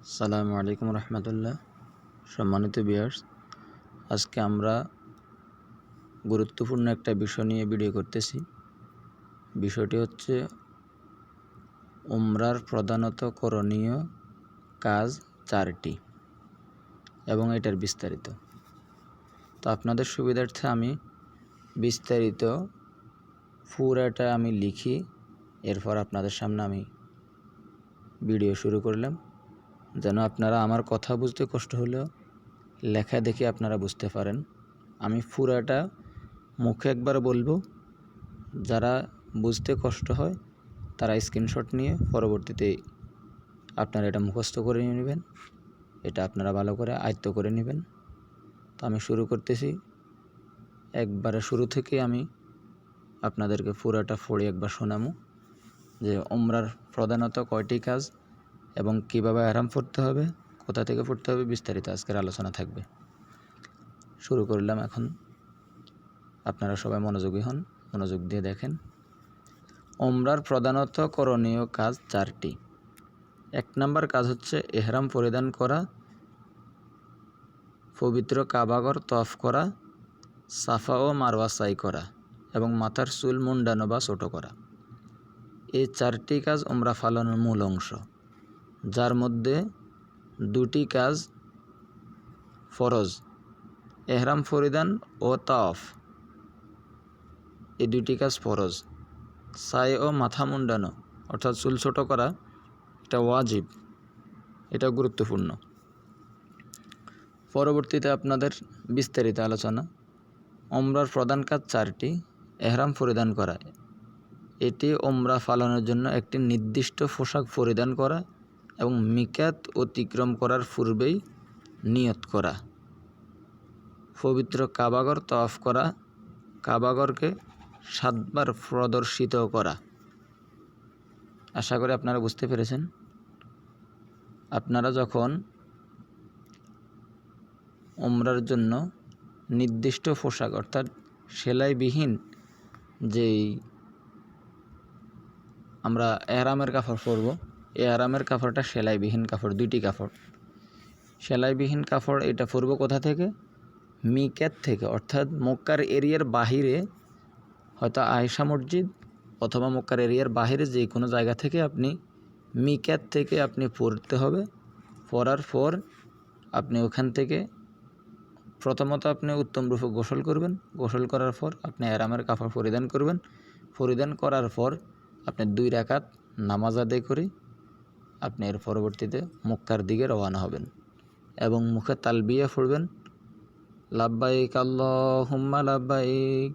আসসালামু আলাইকুম রহমতুল্লাহ। সম্মানিত ভিউয়ার্স, আজকে আমরা গুরুত্বপূর্ণ একটা বিষয় নিয়ে ভিডিও করতেছি। বিষয়টি হচ্ছে উমরার প্রধানত করণীয় কাজ 4টি এবং এটার বিস্তারিত। তো আপনাদের সুবিধার্থে আমি বিস্তারিত পুরাটা আমি লিখি, এরপর আপনাদের সামনে আমি ভিডিও শুরু করলাম, যেন আপনারা আমার কথা বুঝতে কষ্ট হলেও লেখা দেখে আপনারা বুঝতে পারেন। আমি পুরাটা মুখে একবার বলবো, যারা বুঝতে কষ্ট হয় তারা স্ক্রিনশট নিয়ে পরবর্তীতে আপনারা এটা মুখস্থ করে নেবেন, এটা আপনারা ভালো করে আয়ত্ত করে নেবেন। তো আমি শুরু করতেছি। একবারে শুরু থেকে আমি আপনাদেরকে পুরাটা পড়ে একবার শোনামু যে উমরার প্রধানত কয়টি কাজ এবং কিভাবে আরাম পড়তে হবে, কোথা থেকে পড়তে হবে, বিস্তারিত আজকের আলোচনা থাকবে। শুরু করলাম। এখন আপনারা সবাই মনোযোগী হন, মনোযোগ দিয়ে দেখেন। উমরার প্রধানত করণীয় কাজ 4টি। 1 নম্বর কাজ হচ্ছে ইহরাম পরিধান করা, পবিত্র কাবাঘর তওয়াফ করা, সাফা ও মারওয়া সাই করা এবং মাথার চুল মুন্ডানো বা ছোট করা। এই 4টি কাজ উমরা পালনের মূল অংশ, যার মধ্যে 2টি কাজ ফরজ, ইহরাম পরিধান ও তাওয়াফ। এই 2টি কাজ ফরজ। সাই ও মাথা মুন্ডানো অর্থাৎ চুল ছোট করা, এটা ওয়াজিব, এটা গুরুত্বপূর্ণ। পরবর্তীতে আপনাদের বিস্তারিত আলোচনা। উমরার প্রধান কাজ 4টি। ইহরাম পরিধান করা, এটি উমরা পালনের জন্য একটি নির্দিষ্ট পোশাক পরিধান করা এবং মিকাত অতিক্রম করার পূর্বেই নিয়ত করা। পবিত্র কাবাঘর তওয়াফ করা, কাবাঘরকে 7 বার প্রদর্শিত করা। আশা করি আপনারা বুঝতে পেরেছেন। আপনারা যখন উমরার জন্য নির্দিষ্ট পোশাক অর্থাৎ সেলাইবিহীন যেই আমরা এহরামের কাপড় পরব, এই এহরামের কাপড়টা সেলাইবিহীন কাপড়, 2টি কাপড়। সেলাইবিহীন কাপড় এটা পরব কোথা থেকে? মিকাত থেকে, অর্থাৎ মক্কার এরিয়ার বাহিরে, হয়তো আয়েশা মসজিদ অথবা মক্কার এরিয়ার বাহিরে যে কোনো জায়গা থেকে আপনি মিকাত থেকে আপনি পরতে হবে। পরার পর আপনি ওখান থেকে প্রথমত আপনি উত্তম রূপে গোসল করবেন। গোসল করার পর আপনি এহরামের কাপড় পরিধান করবেন। পরিধান করার পর আপনি 2 রাকাত নামাজ আদায় করে আপনি এর পরবর্তীতে মক্কার দিকে রওনা হবেন এবং মুখে তালবিয়া পড়বেন, লাব্বাইক আল্লাহুম্মা লাব্বাইক,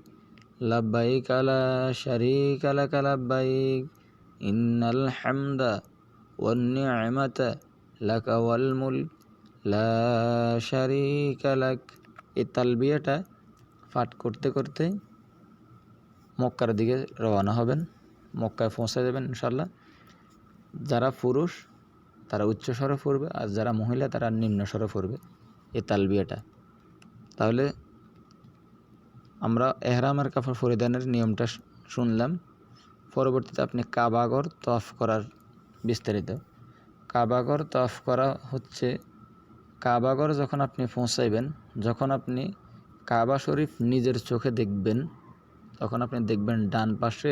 লাব্বাইক লা শারীকা লাকা লাব্বাইক, ইন্নাল হামদা ওয়ান নি'মাতা লাকা ওয়াল মুলক লা শারীকা লাক। এই তালবিয়াটা পাঠ করতে করতে মক্কার দিকে রওনা হবেন। মক্কায় পৌঁছে যাবেন ইনশাআল্লাহ। যারা পুরুষ তারা উচ্চ স্বরে পড়বে, আর যারা মহিলা তারা নিম্ন স্বরে পড়বে এই তালবিয়াটা। তাহলে আমরা এহরামের কাপড় পরিধানের নিয়মটা শুনলাম। পরবর্তীতে আপনি কাবাঘর তওয়াফ করার বিস্তারিত। কাবাঘর তওয়াফ করা হচ্ছে, কাবাঘর যখন আপনি পৌঁছাইবেন, যখন আপনি কাবা শরীফ নিজের চোখে দেখবেন, তখন আপনি দেখবেন ডান পাশে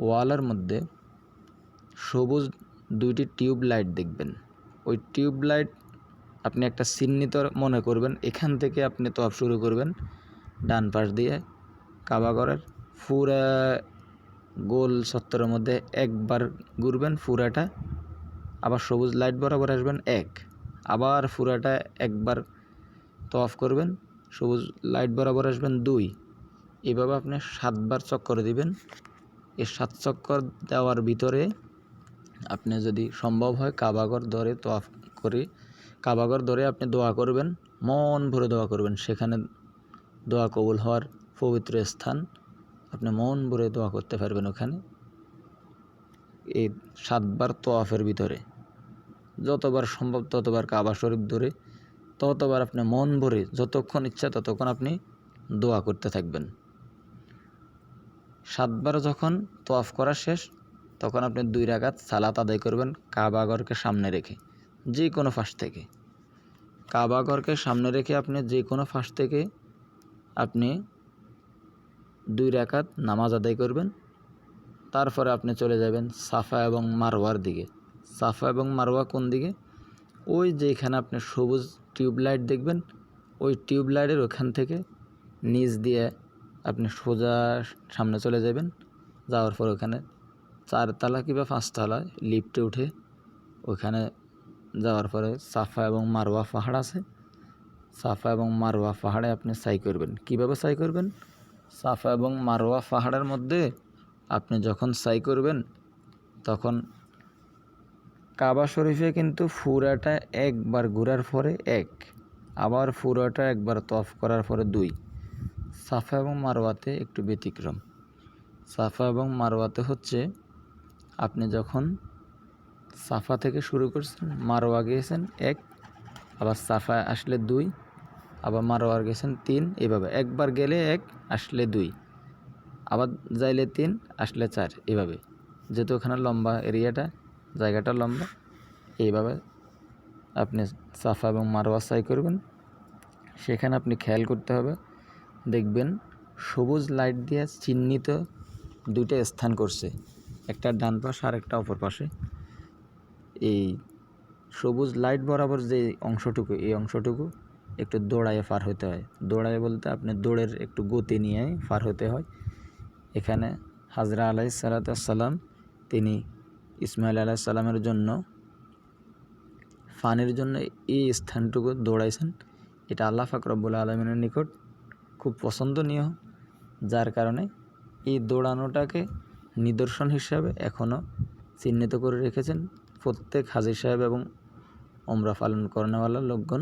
ওয়ালের মধ্যে সবুজ 2টি টিউব লাইট দেখবেন। ওই টিউব লাইট আপনি একটা চিহ্নিত মনে করবেন, এখান থেকে আপনি তওয়াফ শুরু করবেন। ডান পাশ দিয়ে কাবাঘরের পুরা গোল চত্বরের মধ্যে একবার ঘুরবেন পুরাটা, আবার সবুজ লাইট বরাবর আসবেন 1, আবার পুরাটা একবার তওয়াফ করবেন, সবুজ লাইট বরাবর আসবেন 2। এভাবে আপনি 7 বার চক্কর দিবেন। এই 7 চক্কর দেওয়ার ভিতরে আপনি যদি সম্ভব হয় কাবাঘর ধরে তওয়াফ করে, কাবাঘর ধরে আপনি দোয়া করবেন, মন ভরে দোয়া করবেন। সেখানে দোয়া কবুল হওয়ার পবিত্র স্থান, আপনি মন ভরে দোয়া করতে পারবেন ওখানে। এই 7 বার তওয়াফের ভিতরে যতবার সম্ভব ততবার কাবা শরীফ ধরে ততবার আপনি মন ভরে যতক্ষণ ইচ্ছা ততক্ষণ আপনি দোয়া করতে থাকবেন। 7 বার যখন তওয়াফ করা শেষ, তখন আপনি 2 রাকাত সালাত আদায় করবেন কাবাঘরকে সামনে রেখে। যে কোনো ফাঁস থেকে, কাবা ঘরকে সামনে রেখে আপনি যে কোনো ফাঁস থেকে আপনি 2 রাকাত নামাজ আদায় করবেন। তারপরে আপনি চলে যাবেন সাফা এবং মারওয়ার দিকে। সাফা এবং মারওয়া কোন দিকে? ওই যেখানে আপনি সবুজ টিউবলাইট দেখবেন, ওই টিউবলাইটের ওখান থেকে নিচ দিয়ে আপনি সোজা সামনে চলে যাবেন। যাওয়ার পর ওখানে 4 তলা কিংবা 5 তলায় লিফটে উঠে ওখানে যাওয়ার পরে সাফা এবং মারওয়া পাহাড় আছে। সাফা এবং মারওয়া পাহাড়ে আপনি সাই করবেন। কীভাবে সাই করবেন? সাফা এবং মারওয়া পাহাড়ের মধ্যে আপনি যখন সাই করবেন তখন কাবা শরীফে কিন্তু পুরাটা একবার ঘোরার পরে 1, আবার পুরাটা একবার তওয়াফ করার পরে 2। সাফা এবং মারওয়াতে একটু ব্যতিক্রম। সাফা এবং মারওয়াতে হচ্ছে আপনি যখন সাফা থেকে শুরু করছেন, মারওয়া গিয়েছেন 1, আবার সাফা আসলে 2, আবার মারওয়ার গেছেন 3, এভাবে একবার গেলে 1, আসলে 2, আবার যাইলে 3, আসলে 4, এভাবে। যেহেতু ওখানে লম্বা এরিয়াটা, জায়গাটা লম্বা, এইভাবে আপনি সাফা এবং মারওয়া সাই করবেন। সেখানে আপনি খেয়াল করতে হবে, দেখবেন সবুজ লাইট দিয়ে চিহ্নিত 2টা স্থান করছে, একটা ডান পাশে আর একটা অপর পাশে। এই সবুজ লাইট বরাবর যে অংশটুকু, এই অংশটুকু একটু দৌড়াইয়ে পার হতে হয়। দৌড়াইয়ে বলতে আপনি দৌড়ের একটু গতি নিয়ে পার হতে হয়। এখানে হাজরা আলাইহিস সালাম তিনি ইসমাইল আলাইহিস সালামের জন্য ফানের জন্য এই স্থানটুকু দৌড়াইছেন। এটা আল্লাহ পাক রব্বুল আলামিনের নিকট খুব পছন্দনীয়, যার কারণে এই দৌড়ানোটাকে নিদর্শন হিসাবে এখনও চিহ্নিত করে রেখেছেন প্রত্যেক হাজী সাহেব এবং ওমরা পালন করেনওয়ালা লোকগণ।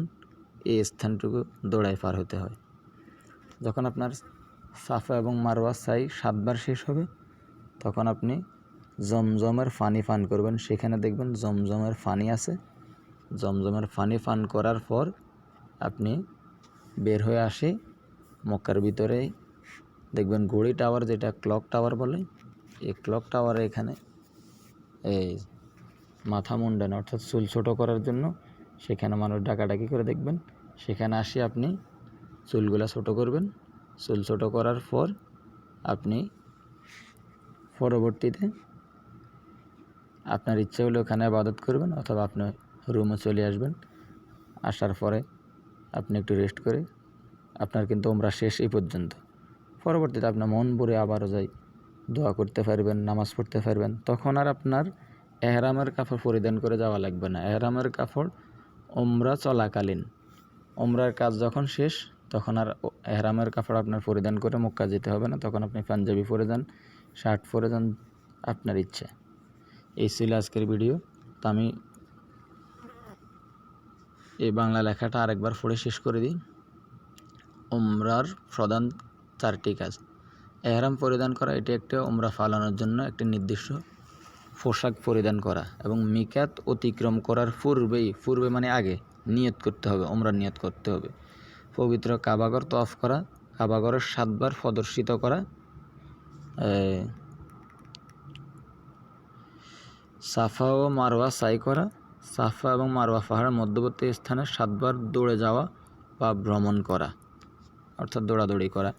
এই স্থানটুকু দৌড়ায় পার হতে হয়। যখন আপনার সাফা এবং মারওয়া সাই 7 বার শেষ হবে, তখন আপনি জমজমের পানি পান করবেন। সেখানে দেখবেন জমজমের পানি আছে। জমজমের পানি পান করার পর আপনি বের হয়ে আসে মক্কার ভিতরে দেখবেন ঘড়ি টাওয়ার, যেটা ক্লক টাওয়ার বলে, এই ক্লক টাওয়ারে এখানে এই মাথা মুন্ডানো অর্থাৎ চুল ছোটো করার জন্য সেখানে মানুষ ডাকাডাকি করে দেখবেন। সেখানে আসি আপনি চুলগুলা ছোটো করবেন। চুল ছোটো করার পর আপনি পরবর্তীতে আপনার ইচ্ছে হলে ওখানে ইবাদত করবেন, অথবা আপনি রুমে চলে আসবেন। আসার পরে আপনি একটু রেস্ট করে, আপনার কিন্তু ওমরা শেষ এই পর্যন্ত। পরবর্তীতে আপনার মন ভরে আবারও যাই দোয়া করতে পারবেন, নামাজ পড়তে পারবেন। তখন আর আপনার এহরামের কাপড় পরিধান করে যাওয়া লাগবে না। এহরামের কাপড় ওমরা চলাকালীন, ওমরার কাজ যখন শেষ তখন আর এহরামের কাপড় আপনার পরিধান করে মক্কা যেতে হবে না। তখন আপনি পাঞ্জাবি পরে যান, শার্ট পরে যান, আপনার ইচ্ছা। এই ছিল আজকের ভিডিও। তো আমি এই বাংলা লেখাটা আরেকবার পড়ে শেষ করে দিই। ওমরার প্রধান 4টি কাজ। এহরাম পরিধান করা, এটি একটা ওমরা পালনের জন্য একটি নির্দিষ্ট পোশাক পরিধান করা, এবং মিকাত অতিক্রম করার পূর্বে মানে আগে নিয়ত করতে হবে, ওমরার নিয়ত করতে হবে। পবিত্র কাবাঘর তওয়াফ করা, কাবাঘরের 7 বার প্রদর্শিত করা, সাফা ও মারওয়া সাই করা, সাফা এবং মারওয়া পাহাড়ের মধ্যবর্তী স্থানে 7 বার দৌড়ে যাওয়া বা ভ্রমণ করা, অর্থাৎ দৌড়াদৌড়ি করা,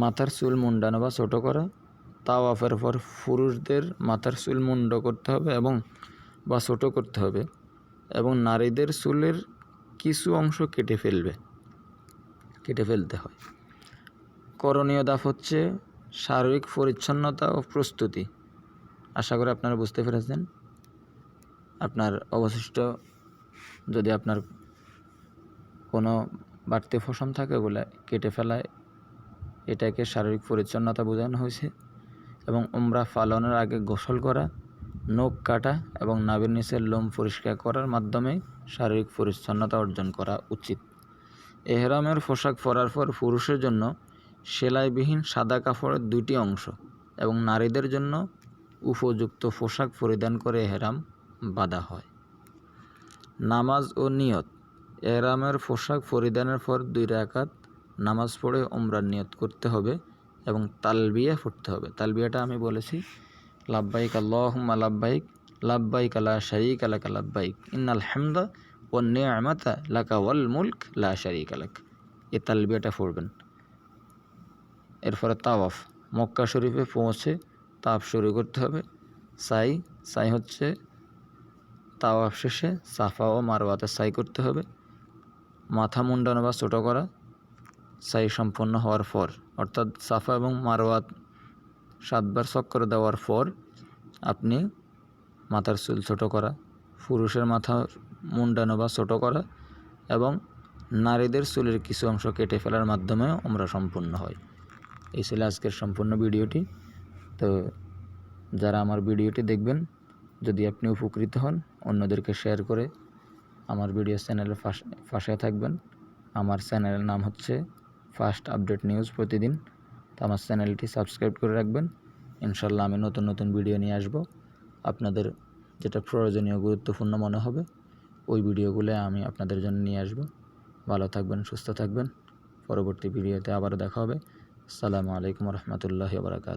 মাথার চুল মুন্ডানো বা ছোটো করা। তাওয়াফের পর পুরুষদের মাথার চুল মুন্ড করতে হবে এবং বা ছোটো করতে হবে, এবং নারীদের চুলের কিছু অংশ কেটে ফেলতে হয়। করণীয় ধাপ হচ্ছে শারীরিক পরিচ্ছন্নতা ও প্রস্তুতি। আশা করি আপনারা বুঝতে পেরেছেন। আপনার অবশিষ্ট যদি আপনার কোনো বাড়তি পশম থাকে, ওগুলো কেটে ফেলায় এটাকে শারীরিক পরিচ্ছন্নতা বোঝানো হয়েছে। এবং উমরা পালনের আগে গোসল করা, নখ কাটা এবং নাভির নিচের লোম পরিষ্কার করার মাধ্যমে শারীরিক পরিচ্ছন্নতা অর্জন করা উচিত। এহরামের পোশাক পরার পর পুরুষের জন্য সেলাইবিহীন সাদা কাপড়ের 2টি অংশ এবং নারীদের জন্য উপযুক্ত পোশাক পরিধান করে এহরাম বাঁধা হয়। নামাজ ও নিয়ত। এহরামের পোশাক পরিধানের পর 2 রাকাত নামাজ পড়ে ওমরার নিয়ত করতে হবে এবং তালবিয়া পড়তে হবে। তালবিয়াটা আমি বলেছি, লাব্বাইক আল্লাহুম্মা লাব্বাইক লাব্বাইক লা শারীকা লাক লাব্বাইক ইন্নাল হামদা ওয়ান নি'মাতা লাকা ওয়াল মুলক লা শারীকা লাক। এই তালবিয়াটা পড়বেন। এরপরে তাওয়াফ, মক্কা শরীফে পৌঁছে তাওয়াফ শুরু করতে হবে। সাই হচ্ছে তাওয়াফ শেষে সাফা ও মারওয়াতে সাই করতে হবে। মাথা মুন্ডানো বা ছোটো করা সাই সম্পন্ন হওয়ার পর, অর্থাৎ সাফা এবং মারওয়াত 7 বার চক্কর দেওয়ার পর আপনি মাথার চুল ছোটো করা, পুরুষের মাথা মুন্ডানো বা ছোটো করা এবং নারীদের চুলের কিছু অংশ কেটে ফেলার মাধ্যমে ওমরা সম্পূর্ণ হয়। এই ছিল আজকের সম্পূর্ণ ভিডিওটি। তো যারা আমার ভিডিওটি দেখবেন, যদি আপনি উপকৃত হন, অন্যদেরকে শেয়ার করে আমার ভিডিও চ্যানেলের পাশে থাকবেন। আমার চ্যানেলের নাম হচ্ছে ফার্স্ট আপডেট নিউজ প্রতিদিন। তো আমার চ্যানেলটি সাবস্ক্রাইব করে রাখবেন। ইনশাল্লাহ আমি নতুন নতুন ভিডিও নিয়ে আসব। আপনাদের যেটা প্রয়োজনীয় গুরুত্বপূর্ণ মনে হবে ওই ভিডিওগুলো আমি আপনাদের জন্য নিয়ে আসব। ভালো থাকবেন, সুস্থ থাকবেন। পরবর্তী ভিডিওতে আবারও দেখা হবে। আসসালামু আলাইকুম রহমতুল্লাহি ওয়া বারাকাতুহু।